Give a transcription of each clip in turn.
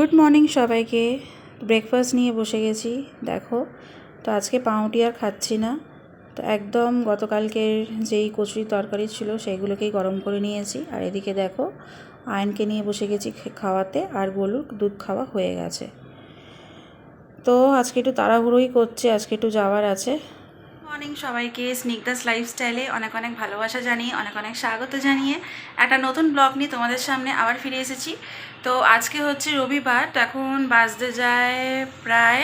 Good morning সবাইকে। Breakfast নিয়ে বসে গেছি। দেখো, তো আজকে পাউরুটি আর খাচ্ছি না। তো একদম গতকালকের যেই কচুরি তরকারি ছিল সেইগুলোকেই গরম করে নিয়েছি। আর এদিকে দেখো, আয়নকে নিয়ে বসে গেছি খাওয়াতে, আর গলুর দুধ খাওয়া হয়ে গেছে। তো আজকে একটু তাড়াহুড়োই করছে, আজকে একটু যাওয়ার আছে। মর্নিং সবাইকে, স্নিগ্ধাস লাইফস্টাইলে অনেক অনেক ভালোবাসা জানিয়ে, অনেক অনেক স্বাগত জানিয়ে একটা নতুন ব্লগ নিয়ে তোমাদের সামনে আবার ফিরে এসেছি। তো আজকে হচ্ছে রবিবার, তো এখন বাজতে যায় প্রায়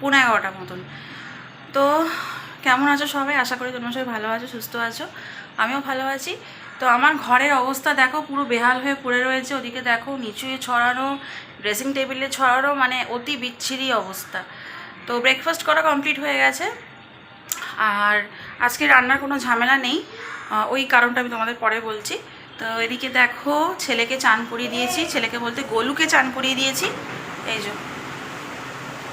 11:30 মতন। তো কেমন আছো সবাই? আশা করি তোমরা সবাই ভালো আছো, সুস্থ আছো। আমিও ভালো আছি। তো আমার ঘরের অবস্থা দেখো, পুরো বেহাল হয়ে পড়ে রয়েছে। ওদিকে দেখো, নিচুয়ে ছড়ানো, ড্রেসিং টেবিলে ছড়ানো, মানে অতি বিচ্ছিরি অবস্থা। তো ব্রেকফাস্ট করা কমপ্লিট হয়ে গেছে, আর আজকে রান্নার কোনো ঝামেলা নেই। ওই কারণটা আমি তোমাদের পরে বলছি। তো এদিকে দেখো, ছেলেকে চান করিয়ে দিয়েছি, ছেলেকে বলতে গলুকে চান করিয়ে দিয়েছি। এই যে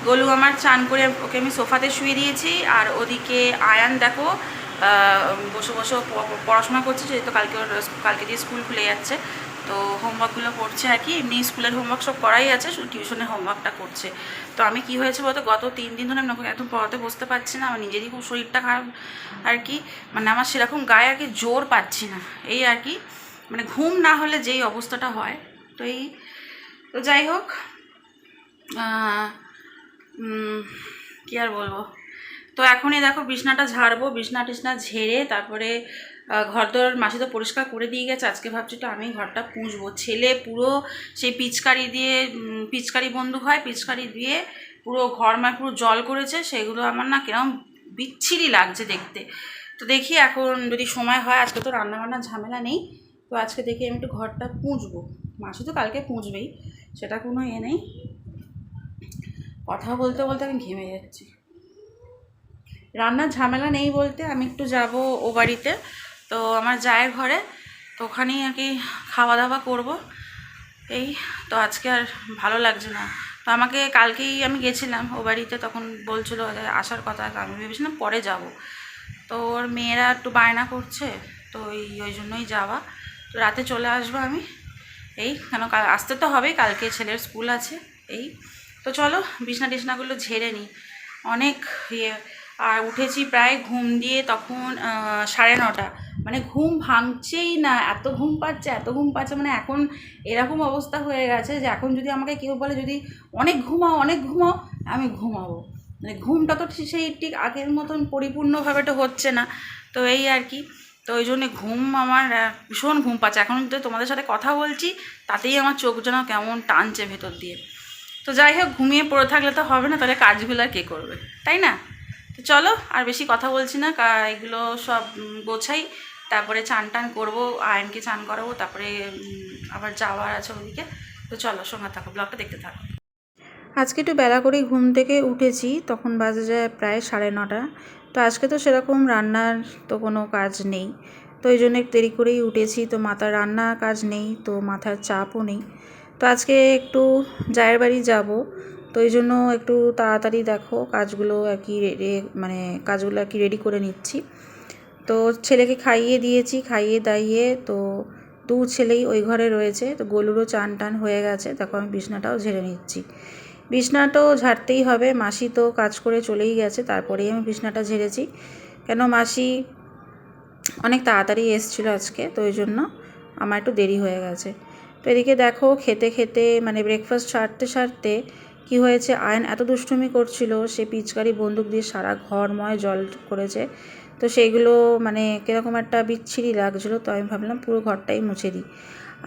গলু আমার চান করে ওকে আমি সোফাতে শুয়ে দিয়েছি। আর ওদিকে আয়ান দেখো বসে বসে পড়াশোনা করছে, যেহেতু কালকে দিয়ে স্কুল খুলে যাচ্ছে। তো হোমওয়ার্কগুলো করছে আর কি। এমনি স্কুলের হোমওয়ার্ক সব করাই আছে, শুধু টিউশনের হোমওয়ার্কটা করছে। তো আমি কি হয়েছে বলতো, গত 3 দিন ধরে আমি একদম পড়াতে বসতে পারছি না। আমার নিজেরই খুব শরীরটা খারাপ আর কি, মানে আমার সেরকম গায়ে আর কি জোর পাচ্ছি না, এই আর কি। মানে ঘুম না হলে যেই অবস্থাটা হয়, তো এই তো যাই হোক, কী আর বলবো। তো এখনই দেখো বিছনাটা ঝাড়বো, বিছনা টিছনা ঝেড়ে তারপরে ঘরদোর মাসি তো পরিষ্কার করে দিয়ে গেছে। আজকে ভাবছি তো আমি ঘরটা পুঁছবো। ছেলে পুরো সেই পিচকারি দিয়ে, পিচকারি বন্দুক হয়, পিচকারি দিয়ে পুরো ঘর পুরো জল করেছে। সেগুলো আমার না কিরকম বিচ্ছিরি লাগছে দেখতে। তো দেখি এখন যদি সময় হয়, আজকে তো রান্নাবান্নার ঝামেলা নেই, তো আজকে দেখি আমি একটু ঘরটা পুঁছবো। মাসি তো কালকে পুঁছবেই, সেটা কোনো নেই। কথা বলতে বলতে আমি ঘেমে যাচ্ছি। রান্নার ঝামেলা নেই বলতে আমি একটু যাব ও বাড়িতে, তো আমার জায়ের ঘরে। তো ওখানেই আর কি খাওয়া দাওয়া করব এই। তো আজকে আর ভালো লাগছে না। তো আমাকে কালকেই আমি গেছিলাম ও বাড়িতে, তখন বলছিলো আসার কথা। আমি ভেবেছিলাম পরে যাব। তো ওর মেয়েরা একটু বায়না করছে, তো ওই জন্যই যাওয়া। তো রাতে চলে আসবো আমি এই, কেন আসতে তো হবেই, কালকে ছেলের স্কুল আছে এই। তো চলো বিছনা টিছনাগুলো ঝেড়ে নিই। অনেক আর উঠেছি প্রায় ঘুম দিয়ে তখন 9:30, মানে ঘুম ভাঙছেই না, এত ঘুম পাচ্ছে, এত ঘুম পাচ্ছে। মানে এখন এরকম অবস্থা হয়ে গেছে যে এখন যদি আমাকে কেউ বলে যদি অনেক ঘুমাও, অনেক ঘুমাও, আমি ঘুমাবো। মানে ঘুমটা তো সেই ঠিক আগের মতন পরিপূর্ণভাবে তো হচ্ছে না। তো এই আর কি। তো ওই জন্যে ঘুম আমার ভীষণ ঘুম পাচ্ছে। এখন যদি তোমাদের সাথে কথা বলছি, তাতেই আমার চোখ যেন কেমন টানছে ভেতর দিয়ে। তো যাই হোক, ঘুমিয়ে পড়ে থাকলে তো হবে না, তাহলে কাজগুলো আর কে করবে, তাই না? তো চলো আর বেশি কথা বলছি না, এগুলো সব গোছাই, তারপরে চান টান করবো, আয়নকে চান করাবো, তারপরে আবার যাওয়ার আছে ওদিকে। তো চলো সঙ্গে থাকো, ব্লগটা দেখতে থাকো। আজকে একটু বেলা করেই ঘুম থেকে উঠেছি, তখন বাজে যায় প্রায় 9:30। তো আজকে তো সেরকম রান্নার তো কোনো কাজ নেই, তো এই জন্য একটু দেরি করেই উঠেছি। তো মাথার রান্নার কাজ নেই, তো মাথার চাপও নেই। তো আজকে একটু জায়ের বাড়ি যাব, তো এই জন্য একটু তাড়াতাড়ি দেখো কাজগুলো আর কি মানে কাজগুলো আর কি রেডি করে নিচ্ছি। তো ছেলেকে খাইয়ে দিয়েছি, খাইয়ে দাইয়ে তো দু ছেলেই ওই ঘরে রয়েছে। তো গলুরও চান টান হয়ে গেছে, দেখো আমি বিছনাটাও ঝেড়ে নিচ্ছি। বিছনাটাও ঝাড়তেই হবে, মাসি তো কাজ করে চলেই গেছে, তারপরেই আমি বিছনাটা ঝেড়েছি। কেন মাসি অনেক তাড়াতাড়ি এসেছিলো আজকে, তো ওই জন্য আমার একটু দেরি হয়ে গেছে। তো এদিকে দেখো খেতে খেতে মানে ব্রেকফাস্ট সারতে সারতে কী হয়েছে, আয়ন এত দুষ্টুমি করছিল, সে পিচকারি বন্দুক দিয়ে সারা ঘরময় জল করেছে। তো সেইগুলো মানে কীরকম একটা বিচ্ছিরি লাগছিলো, তো আমি ভাবলাম পুরো ঘরটাই মুছে দিই।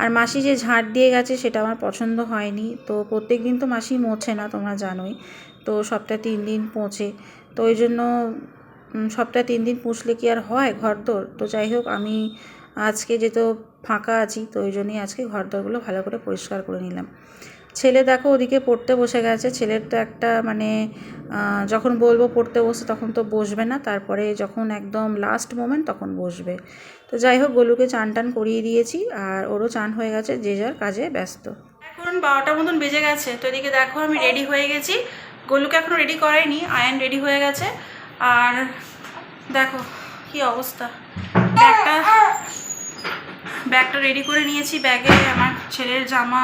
আর মাসি যে ঝাঁট দিয়ে গেছে সেটা আমার পছন্দ হয়নি। তো প্রত্যেক দিন তো মাসি মোছে না, তোমরা জানোই, তো সপ্তাহে 3 দিন পোঁছে। তো ওই জন্য সপ্তাহে 3 দিন পুষলে কি আর হয় ঘরদোর। তো যাই হোক, আমি আজকে যেহেতু ফাঁকা আছি, তো ওই জন্যই আজকে ঘরদোরগুলো ভালো করে পরিষ্কার করে নিলাম। ছেলে দেখো ওদিকে পড়তে বসে গেছে। ছেলের তো একটা মানে যখন বলবো পড়তে বসে তখন তো বসবে না, তারপরে যখন একদম লাস্ট মোমেন্ট তখন বসবে। তো যাই হোক, গলুকে চান টান করিয়ে দিয়েছি, আর ওরও চান হয়ে গেছে, যে যার কাজে ব্যস্ত। এখন 12টার মতন বেজে গেছে। তো এদিকে দেখো আমি রেডি হয়ে গেছি, গলুকে এখনও রেডি করাইনি, আয়ন রেডি হয়ে গেছে। আর দেখো কি অবস্থা, ব্যাগটা রেডি করে নিয়েছি। ব্যাগে আমার ছেলের জামা,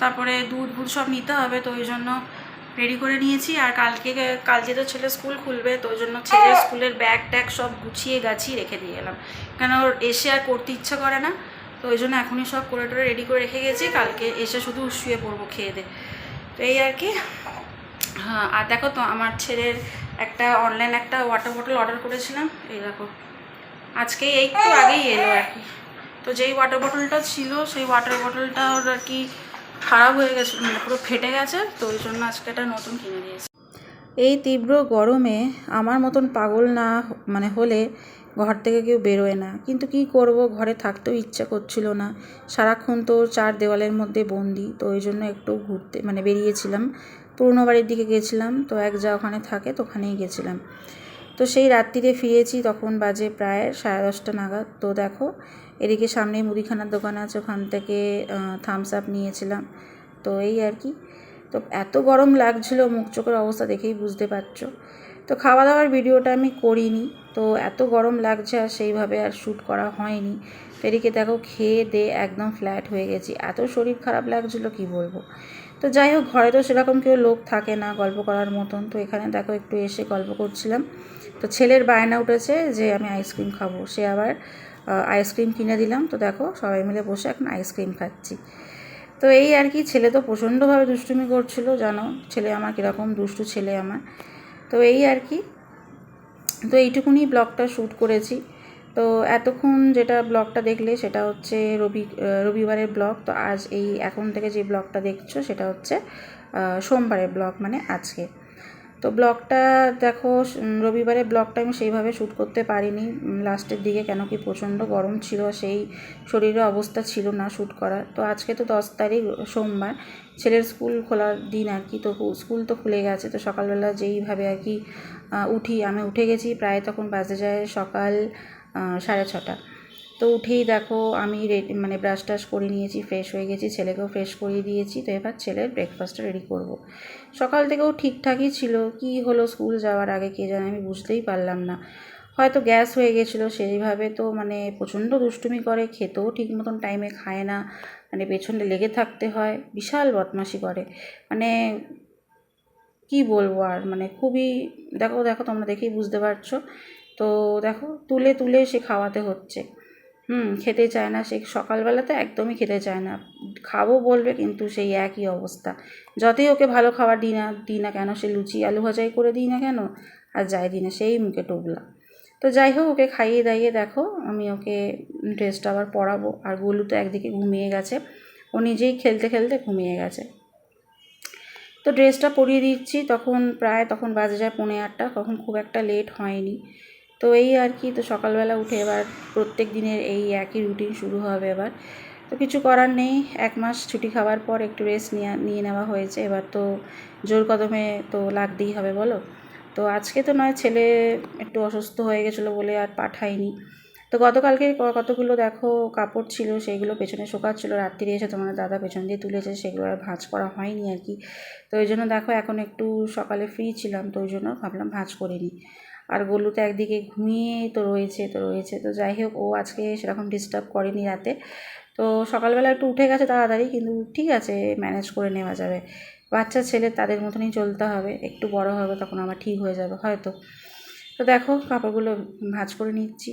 তারপরে দুধ সব নিতে হবে, তো ওই জন্য রেডি করে নিয়েছি। আর কালকে তো ছেলে স্কুল খুলবে, তো ওই জন্য ছেলের স্কুলের ব্যাগ ট্যাগ সব গুছিয়ে গাছিয়ে রেখে দিয়ে গেলাম, কেন ওর এসে আর করতে ইচ্ছা করে না। তো ওই জন্য এখনই সব করে টোরে রেডি করে রেখে গেছি, কালকে এসে শুধু শুয়ে পড়বো খেয়ে দে। তো এই আর কি। হ্যাঁ, আর দেখো তো আমার ছেলের অনলাইন একটা ওয়াটার বটল অর্ডার করেছিলাম, এই দেখো আজকেই একটু আগেই এলো আর কি। তো যেই ওয়াটার বটলটা ছিল সেই ওয়াটার বটলটা ওর আর কি খারাপ হয়ে গেছে, মানে পুরো ফেটে গেছে, তো ওই জন্য আজকে একটা নতুন কিনে দিয়েছি। এই তীব্র গরমে আমার মতন পাগল না মানে হলে ঘর থেকে কেউ বেরোয় না, কিন্তু কি করব, ঘরে থাকতেও ইচ্ছা করছিল না, সারাক্ষণ তো 4 দেওয়ালের মধ্যে বন্দি। তো ওই জন্য একটু ঘুরতে মানে বেরিয়েছিলাম, পুরনো বাড়ির দিকে গেছিলাম, তো এক যা ওখানে থাকে তো ওখানেই গেছিলাম। তো সেই রাত্রিরে ফিরেছি, তখন বাজে প্রায় 10:30 নাগাদ। তো দেখো এদিকে সামনে মুদিখানার দোকান আছে, ওখান থেকে থামস আপ নিয়েছিলাম। তো এই আর কি। তো এত গরম লাগছিল, মুখ চোখের অবস্থা দেখেই বুঝতে পারছো। তো খাওয়া দাওয়ার ভিডিওটা আমি করিনি, তো এত গরম লাগছে আর সেইভাবে আর শ্যুট করা হয়নি। তো এদিকে দেখো খেয়ে দে একদম ফ্ল্যাট হয়ে গেছি, এত শরীর খারাপ লাগছিলো কি বলবো। তো যাই হোক, ঘরে তো সেরকম কেউ লোক থাকে না গল্প করার মতন, তো এখানে দেখো একটু এসে গল্প করছিলাম। তো ছেলের বায়না উঠেছে যে আমি আইসক্রিম খাবো, সে আবার আইসক্রিম কিনে দিলাম। তো দেখো সবাই মিলে বসে এখন আইসক্রিম খাচ্ছি। তো এই আর কি। ছেলে তো প্রচণ্ডভাবে দুষ্টুমি করছিল, জানো ছেলে আমার কীরকম দুষ্টু ছেলে আমার। তো এই আর কি। তো এইটুকুনি ব্লগটা শ্যুট করেছি। তো এতক্ষণ যেটা ব্লগটা দেখলে সেটা হচ্ছে রবিবারের ব্লগ। তো আজ এখন থেকে যে ব্লগটা দেখছো সেটা হচ্ছে সোমবারের ব্লগ, মানে আজকে। তো ব্লগটা দেখো, রবিবারের ব্লগটা আমি সেইভাবে শ্যুট করতে পারিনি লাস্টের দিকে, কেন কি প্রচণ্ড গরম ছিল, সেই শরীরের অবস্থা ছিল না শ্যুট করার। তো আজকে তো 10 তারিখ সোমবার, ছেলের স্কুল খোলার দিন আর কি। তো স্কুল তো খুলে গেছে, তো সকালবেলা যেইভাবে আর কি আমি উঠে গেছি, প্রায় তখন বাজে যায় সকাল 6:30। তো উঠেই দেখো আমি মানে ব্রাশ টাশ করে নিয়েছি, ফ্রেশ হয়ে গেছি, ছেলেকেও ফ্রেশ করিয়ে দিয়েছি। তো এবার ছেলের ব্রেকফাস্টটা রেডি করব। সকাল থেকেও ঠিকঠাকই ছিল, কি হলো স্কুল যাওয়ার আগে কে জানে, আমি বুঝতেই পারলাম না। হয়তো গ্যাস হয়ে গেছিলো সেইভাবে, তো মানে প্রচণ্ড দুষ্টুমি করে, খেতেও ঠিক মতন টাইমে খায় না, মানে পেছনে লেগে থাকতে হয়, বিশাল বদমাশি করে, মানে কি বলবো আর, মানে খুবই দেখো তোমরা দেখেই বুঝতে পারছো। তো দেখো তুলে তুলে সে খাওয়াতে হচ্ছে, খেতে চায় না, সে সকালবেলাতে একদমই খেতে চায় না, খাবো বলবে কিন্তু সেই একই অবস্থা। যতই ওকে ভালো খাবার দিই না কেন, সে লুচি আলু ভাজাই করে দিই না কেন, আর যাই দিই না, সেই মুখে টোবলা। তো যাই হোক, ওকে খাইয়ে দাইয়ে দেখো আমি ওকে ড্রেসটা আবার পরাবো। আর গোলু তো একদিকে ঘুমিয়ে গেছে, ও নিজেই খেলতে খেলতে ঘুমিয়ে গেছে। তো ড্রেসটা পরিয়ে দিচ্ছি, তখন বাজে যায় 7:45, তখন খুব একটা লেট হয়নি। তো এই আর কি। তো সকালবেলা উঠে এবার প্রত্যেক দিনের এই একই রুটিন শুরু হবে এবার। তো কিছু করার নেই, 1 মাস ছুটি খাওয়ার পর একটু রেস্ট নিয়ে নেওয়া হয়েছে, এবার তো জোর কদমে তো লাগতেই হবে বলো। তো আজকে তো নয়, ছেলে একটু অসুস্থ হয়ে গেছিলো বলে আর পাঠাইনি। তো গতকালকে কতগুলো দেখো কাপড় ছিল, সেইগুলো পেছনে শোকাচ্ছিলো, রাত্রিরে এসে তোমার দাদা পেছন দিয়ে তুলেছে, সেগুলো আর ভাঁজ করা হয়নি আর কি। তো ওই জন্য দেখো এখন একটু সকালে ফ্রি ছিলাম, তো ওই জন্য ভাবলাম ভাঁজ করে নিই। আর গোলু তো একদিকে ঘুমিয়েই তো রয়েছে। তো যাই হোক, ও আজকে সেরকম ডিস্টার্ব করেনি রাতে। তো সকালবেলা একটু উঠে গেছে তাড়াতাড়ি, কিন্তু ঠিক আছে, ম্যানেজ করে নেওয়া যাবে। বাচ্চা ছেলে, তাদের মতনই চলতে হবে, একটু বড় হবে তখন আমার ঠিক হয়ে যাবে হয়তো। তো দেখো কাপড়গুলো ভাঁজ করে নিচ্ছি।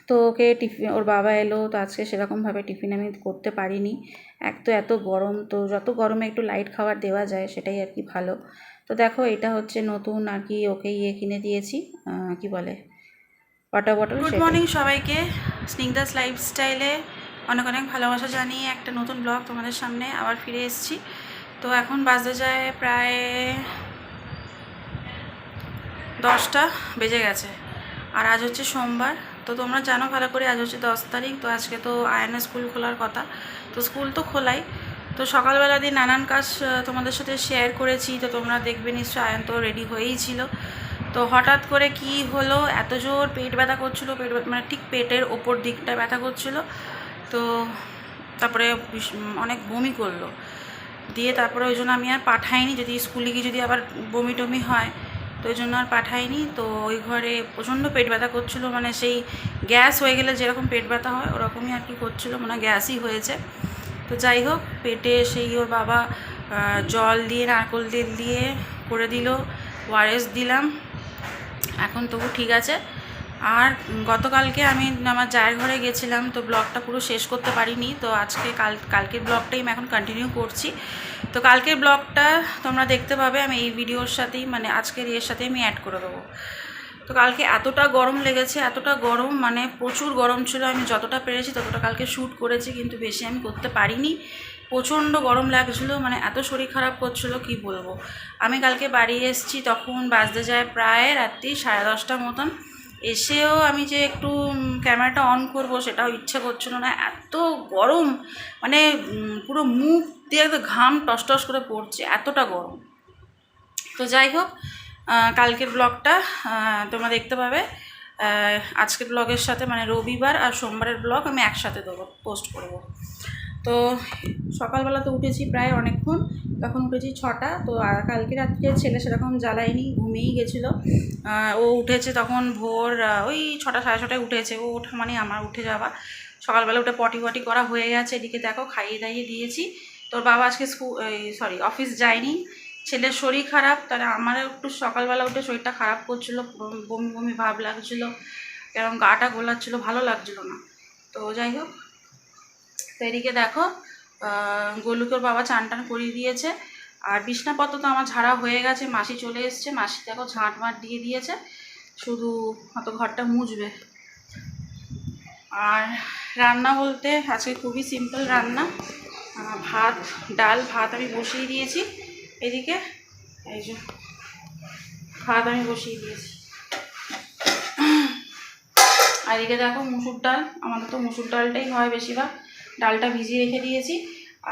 তো ওকে ওর বাবা এলো, তো আজকে সেরকমভাবে টিফিন আমি করতে পারিনি, এত গরম, তো যত গরমে একটু লাইট খাবার দেওয়া যায় সেটাই আর কি ভালো। তো দেখো এটা হচ্ছে নতুন আর কি, ওকে কিনে দিয়েছি, কি বলে, ওয়াটার বটল। গুড মর্নিং সবাইকে, স্নিগ্ধাস লাইফস্টাইলে অনেক অনেক ভালোবাসা জানিয়ে একটা নতুন ব্লগ তোমাদের সামনে আবার ফিরে এসেছি। তো এখন বাজে যায় প্রায় 10টা বেজে গেছে, আর আজ হচ্ছে সোমবার। তো তোমরা জানো ভালো করে আজ হচ্ছে 10 তারিখ। তো আজকে তো আয়নের স্কুল খোলার কথা, তো স্কুল তো খোলাই। তো সকালবেলা দিয়ে নানান কাজ তোমাদের সাথে শেয়ার করেছি, তো তোমরা দেখবে নিশ্চয়। আয়ন তো রেডি হয়েই ছিল, তো হঠাৎ করে কি হলো, এত জোর পেট ব্যথা করছিলো, মানে ঠিক পেটের ওপর দিকটা ব্যথা করছিলো। তো তারপরে অনেক বমি করলো, দিয়ে তারপরে ওই জন্য আমি আর পাঠাইনি, যদি স্কুলে গিয়ে যদি আবার বমি টমি হয়, তো ওই জন্য আর পাঠাইনি। তো ওই ঘরে প্রচণ্ড পেট ব্যথা করছিলো, মানে সেই গ্যাস হয়ে গেলে যেরকম পেট ব্যথা হয় ওরকমই আর কি করছিলো, মানে গ্যাসই হয়েছে। তো যাই হোক, পেটে সেই ওর বাবা জল দিয়ে নারকেল তেল দিয়ে করে দিল, ওআরএস দিলাম, এখন তবু ঠিক আছে। আর গতকালকে আমি আমার জায়ের ঘরে গেছিলাম, তো ব্লগটা পুরো শেষ করতে পারিনি, তো আজকে কালকের ব্লগটাই আমি এখন কন্টিনিউ করছি। তো কালকের ব্লগটা তোমরা দেখতে পাবে আমি এই ভিডিওর সাথেই, মানে আজকের এর সাথে আমি অ্যাড করে দেবো। তো কালকে এতটা গরম লেগেছে, এতটা গরম, মানে প্রচুর গরম ছিল। আমি যতটা পেরেছি ততটা কালকে শ্যুট করেছি, কিন্তু বেশি আমি করতে পারিনি। প্রচণ্ড গরম লাগছিলো, মানে এত শরীর খারাপ করছিলো কি বলবো। আমি কালকে বাড়ি এসেছি তখন বাজতে যায় প্রায় রাত্রি 10:30 মতন। এসেও আমি যে একটু ক্যামেরাটা অন করব সেটাও ইচ্ছে করছিল না, এত গরম, মানে পুরো মুখ দিয়ে একদম ঘাম টস করে পড়ছে, এতটা গরম। তো যাই হোক, কালকের ব্লগটা তোমরা দেখতে পাবে আজকের ব্লগের সাথে, মানে রবিবার আর সোমবারের ব্লগ আমি একসাথে দেবো, পোস্ট করব। তো সকালবেলা তো উঠেছি প্রায় অনেকক্ষণ, তখন উঠেছি 6টা। তো কালকে রাত্রে ছেলে সেরকম জ্বালায়নি, ঘুমিয়েই গেছিলো। ও উঠেছে তখন ভোর ওই 6টা 6:30টায় উঠেছে। ও ওঠা মানে আমার উঠে যাওয়া। সকালবেলা উঠে পটি করা হয়ে গেছে। এদিকে দেখো খাইয়ে দাইয়ে দিয়েছি। তোর বাবা আজকে অফিস যায়নি, ছেলের শরীর খারাপ, তাহলে আমারও একটু সকালবেলা উঠে শরীরটা খারাপ করছিলো, বমি বমি ভাব লাগছিলো, এরকম গাটা গোলাচ্ছিলো, ভালো লাগছিলো না। তো যাই হোক, তো এদিকে দেখো গোলুকের বাবা চান টান করিয়ে দিয়েছে। আর বিছনাপত্র তো আমার ঝাড়া হয়ে গেছে, মাসি চলে এসছে, মাসি দেখো ঝাঁট মাট দিয়ে দিয়েছে, শুধু হয়তো ঘরটা মুছবে। আর রান্না বলতে আজকে খুবই সিম্পল রান্না, ভাত ডাল। ভাত আমি বসিয়ে দিয়েছি এদিকে, এই যে ভাত আমি বসিয়ে দিয়েছি। আর এদিকে দেখো মুসুর ডাল, আমাদের তো মুসুর ডালটাই হয় বেশিরভাগ, ডালটা ভিজিয়ে রেখে দিয়েছি।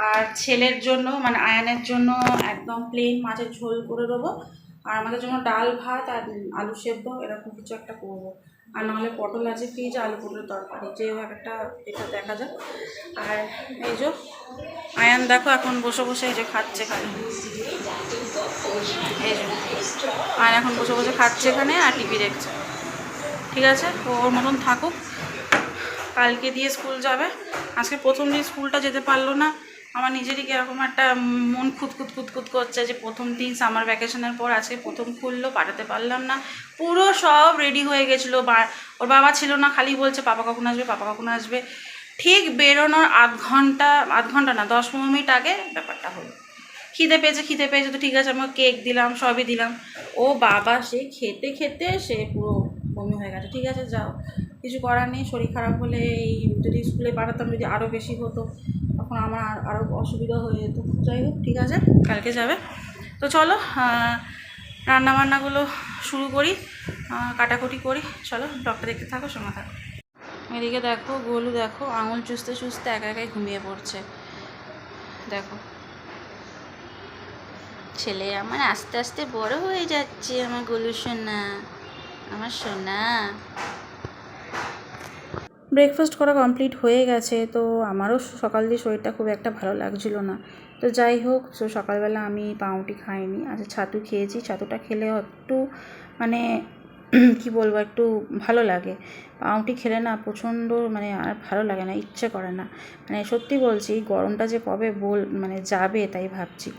আর ছেলের জন্য মানে আয়ানের জন্য একদম প্লেন মাছের ঝোল করে দেবো, আর আমাদের জন্য ডাল ভাত আর আলু সেদ্ধ এরকম কিছু একটা করবো। আর নাহলে পটল আছে ফ্রিজে, আলু পটলের তরকারি, যে একটা এটা দেখা যাক। আর এই যে আয়ান দেখো এখন বসে বসে এই যে খাচ্ছে খালি, এই যে আয়ান এখন বসে বসে খাচ্ছে এখানে আর টিভি দেখছে। ঠিক আছে, ওর মতন থাকুক, কালকে দিয়ে স্কুল যাবে। আজকে প্রথম দিন স্কুলটা যেতে পারলো না, আমার নিজেরই কীরকম একটা মন খুঁত করছে যে প্রথম দিন সামার ভ্যাকেশনের পর আজকে প্রথম খুললো, পাঠাতে পারলাম না। পুরো সব রেডি হয়ে গেছিলো, ওর বাবা ছিল না, খালি বলছে পাপা কখন আসবে, পাপা কখন আসবে। ঠিক বেরোনোর আধ ঘন্টা না 10-15 মিনিট আগে ব্যাপারটা হলো, খিদে পেয়েছে তো ঠিক আছে, আমি কেক দিলাম, সবই দিলাম। ও বাবা সে খেতে সে পুরো বমি হয়ে গেছে। ঠিক আছে যাও, কিছু করার নেই, শরীর খারাপ হলে এই যদি স্কুলে পাঠাতাম, যদি আরও বেশি হতো তখন আমার আরও অসুবিধা হয়ে যেত। যাই হোক ঠিক আছে, কালকে যাবে। তো চলো রান্নাবান্নাগুলো শুরু করি, কাটাকুটি করি। চলো ব্লগটা দেখতে থাকো, সঙ্গে থাকো। এদিকে দেখো গোলু দেখো আঙুল চুষতে একা একাই ঘুমিয়ে পড়ছে। দেখো ছেলে আমার আস্তে আস্তে বড় হয়ে যাচ্ছে, আমার গোলু সোনা, আমার সোনা। ব্রেকফাস্ট করা কমপ্লিট হয়ে গেছে, তো আমারও সকাল দিয়ে শরীরটা খুব একটা ভালো লাগছিল না। তো যাই হোক, তো সকালবেলা আমি পাউরুটি খাইনি, আচ্ছা ছাতু খেয়েছি। ছাতুটা খেলে একটু মানে কি বলবো, একটু ভালো লাগে। পাউরুটি খেলে না প্রচণ্ড মানে আর ভালো লাগে না, ইচ্ছে করে না। মানে সত্যি বলছি, গরমটা যে কবে মানে যাবে তাই ভাবছি।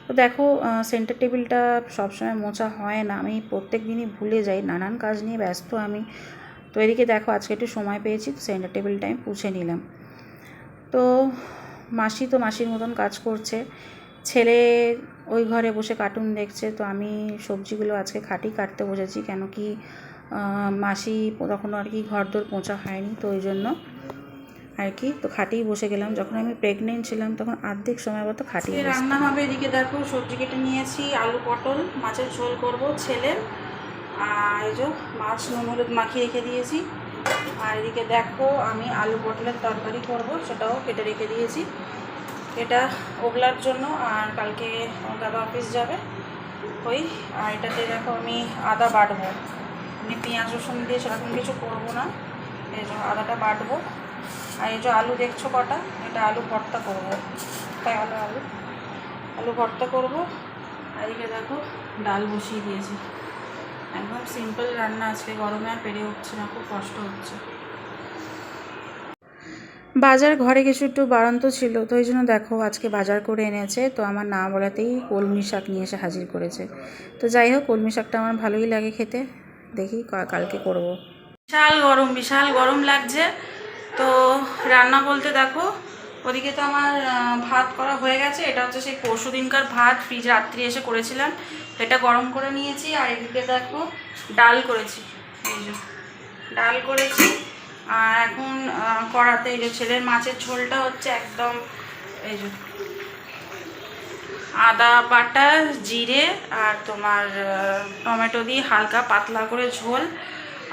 তো দেখো সেন্টার টেবিলটা সবসময় মোছা হয় না, আমি প্রত্যেক দিনই ভুলে যাই, নানান কাজ নিয়ে ব্যস্ত আমি। তো এদিকে দেখো আজকে একটু সময় পেয়েছি, তো সেন্টার টেবিলটা আমি পুছে নিলাম। তো মাসির মতন কাজ করছে, ছেলে ওই ঘরে বসে কার্টুন দেখছে। তো আমি সবজিগুলো আজকে কাটতে বসেছি, কেন কি মাসি তখনও আর কি ঘরদোর পোঁছা হয়নি, তো ওই জন্য আর কি। তো খাটেই বসে গেলাম, যখন আমি প্রেগনেন্ট ছিলাম তখন অর্ধেক সময় মতো খাটিয়ে রান্না হবে। এদিকে দেখো সবজি কেটে নিয়েছি, আলু পটল মাছের ঝোল করব ছেলের, আর এই যে মাছ নুন হলুদ মাখিয়ে রেখে দিয়েছি। আর এদিকে দেখো আমি আলু পটলের তরকারি করব, সেটাও কেটে রেখে দিয়েছি। এটা ওগলার জন্য, আর কালকে দাদা অফিস যাবে ওই। আর এটাতে দেখো আমি আদা বাটবো, আমি পেঁয়াজ রসুন দিয়ে সেরকম কিছু করবো না, এই যে আদাটা বাটবো। আর এই যে আলু দেখছো কটা, এটা আলু ভর্তা করবো, তাই আলু ভর্তা করবো। আর এদিকে দেখো ডাল বসিয়ে দিয়েছি, একদম সিম্পল রান্না। আজকে গরমে আর পেরে উঠছে না, খুব কষ্ট হচ্ছে। বাজার ঘরে কিছু একটু বাড়ন্ত ছিল, তো এই জন্য দেখো আজকে বাজার করে এনেছে। তো আমার না বলাতেই কলমি শাক নিয়ে এসে হাজির করেছে। তো যাই হোক, কলমি শাকটা আমার ভালোই লাগে খেতে, দেখি কালকে করব। বিশাল গরম লাগছে। তো রান্না বলতে দেখো, ওদিকে তো আমার ভাত করা হয়ে গেছে। এটা হচ্ছে সেই পরশু দিনকার ভাত, ফ্রিজ রাত্রি এসে করেছিলাম, এটা গরম করে নিয়েছি। আর এদিকে দেখো ডাল করেছি, এই যে ডাল করেছি। আর এখন কড়াতে এই যে ছেলের মাছের ঝোলটা হচ্ছে একদম এই যে আদা বাটা, জিরে আর তোমার টমেটো দিয়ে হালকা পাতলা করে ঝোল।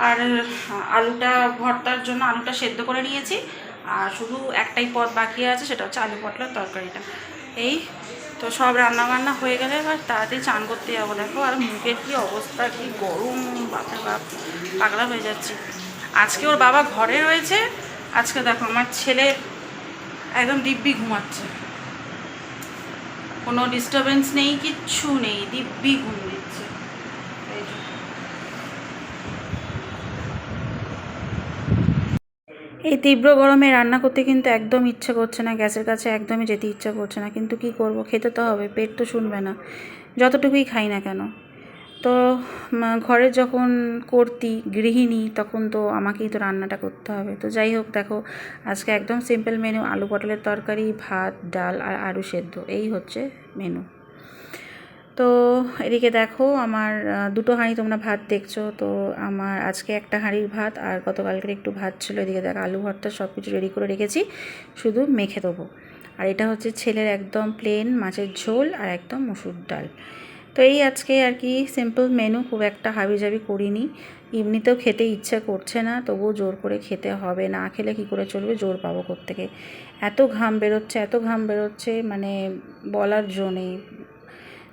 আর আলুটা ভর্তার জন্য আলুটা সেদ্ধ করে নিয়েছি। আর শুধু একটাই পদ বাকি আছে, সেটা হচ্ছে আলু পটলের তরকারিটা। এই তো সব রান্নাবান্না হয়ে গেলে এবার তাড়াতাড়ি চান করতে যাবো। দেখো আর মুখের কী অবস্থা, কি গরম, বাপরে বাপ, পাগলা হয়ে যাচ্ছি। আজকে ওর বাবা ঘরে রয়েছে। আজকে দেখো আমার ছেলে একদম দিব্যি ঘুমাচ্ছে, কোনো ডিস্টারবেন্স নেই, কিচ্ছু নেই, দিব্যি ঘুম দিচ্ছে। এই তীব্র গরমে রান্না করতে কিন্তু একদম ইচ্ছা করছে না, গ্যাসের কাছে একদমই যেতে ইচ্ছা করছে না, কিন্তু কি করব, খেতে তো হবে, পেট তো শুনবে না যতটুকুই খাই না কেন। তো ঘরের যখন কর্ত্রী গৃহিণী, তখন তো আমাকেই তো রান্নাটা করতে হবে। তো যাই হোক, দেখো আজকে একদম সিম্পল মেনু, আলু পটলের তরকারি, ভাত, ডাল আর আলু সেদ্ধ, এই হচ্ছে মেনু। তো এদিকে দেখো আমার দুটো হাঁড়ি তোমরা ভাত দেখছো। তো আমার আজকে একটা হাঁড়ির ভাত, আর গতকালকের একটু ভাত ছিল। এদিকে দেখো আলু ভর্তা সব কিছু রেডি করে রেখেছি, শুধু মেখে দেবো। আর এটা হচ্ছে ছেলের একদম প্লেন মাছের ঝোল আর একদম মসুর ডাল। তো এই আজকে আর কি সিম্পল মেনু, খুব একটা হাবিজাবি করিনি। এমনিতেও খেতে ইচ্ছা করছে না, তবুও জোর করে খেতে হবে, না খেলে কি করে চলবে, জোর পাবো কোত্থেকে। এত ঘাম বেরোচ্ছে, মানে বলার জো নেই।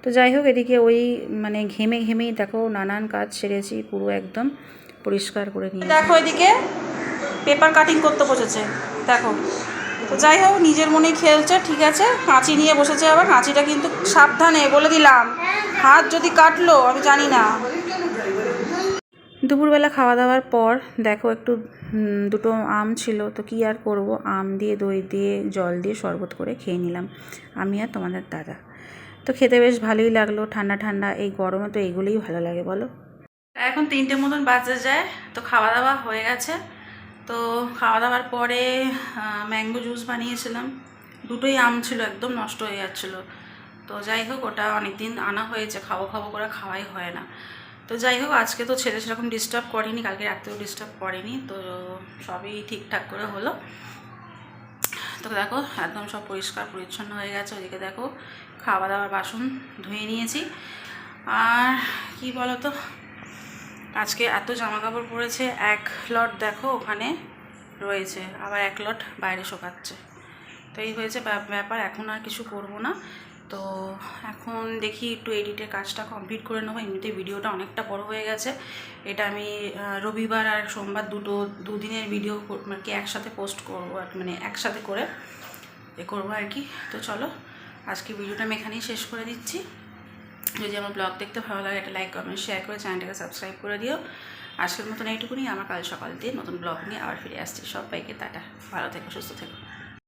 তো যাই হোক, এদিকে ওই মানে ঘেমেই দেখো নানান কাজ সেরেছি, পুরো একদম পরিষ্কার করে নিয়ে। দেখো এদিকে পেপার কাটিং করতে বসেছে, দেখো। তো যাই হোক, নিজের মনেই খেলছে, ঠিক আছে। কাঁচি নিয়ে বসেছে, আবার কাঁচিটা কিন্তু সাবধানে বলে দিলাম, হাত যদি কাটলো আমি জানি না। দুপুরবেলা খাওয়া দাওয়ার পর দেখো একটু দুটো আম ছিল, তো কি আর করব, আম দিয়ে দই দিয়ে জল দিয়ে শরবত করে খেয়ে নিলাম আমি আর তোমাদের দাদা। তো খেতে বেশ ভালোই লাগলো, ঠান্ডা ঠান্ডা, এই গরমে তো এইগুলোই ভালো লাগে বলো। এখন 3টে মতন বাজে যায়। তো খাওয়া দাওয়া হয়ে গেছে। তো খাওয়া দাওয়ার পরে ম্যাঙ্গো জুস বানিয়েছিলাম, দুটোই আম ছিল, একদম নষ্ট হয়ে যাচ্ছিলো। তো যাই হোক, ওটা অনেক দিন আনা হয়েছে, খাবো করে খাওয়াই হয় না। তো যাই হোক, আজকে তো ছেলে সেরকম ডিস্টার্ব করেনি, কালকে রাত্রেও ডিস্টার্ব করেনি, তো সবই ঠিকঠাক করে হলো। তো দেখো একদম সব পরিষ্কার পরিচ্ছন্ন হয়ে গেছে। ওদিকে দেখো খাওয়া দাওয়ার বাসন ধুয়ে নিয়েছি। আর কি বলো তো, আজকে এত জামা কাপড় পরেছে, এক লট দেখো ওখানে রয়েছে, আবার এক লট বাইরে শোকাচ্ছে। তো এই হয়েছে ব্যাপার, এখন আর কিছু করব না। তো এখন দেখি একটু এডিটের কাজটা কমপ্লিট করে নেবো। এমনিতে ভিডিওটা অনেকটা বড় হয়ে গেছে। এটা আমি রবিবার আর সোমবার দুদিনের ভিডিও মানে কি একসাথে পোস্ট করবো, মানে একসাথে করে করবো আর কি। তো চলো আজকে ভিডিওটা আমি এখানেই শেষ করে দিচ্ছি। যদি আমার ব্লগ দেখতে ভালো লাগে, একটা লাইক কমেন্ট শেয়ার করে চ্যানেলটাকে সাবস্ক্রাইব করে দিও। আজকের মতন এইটুকুনি, আমার কাল সকাল দিয়ে নতুন ব্লগ নিয়ে আবার ফিরে আসছি। সবাইকে টাটা, ভালো থেকো, সুস্থ থেকো।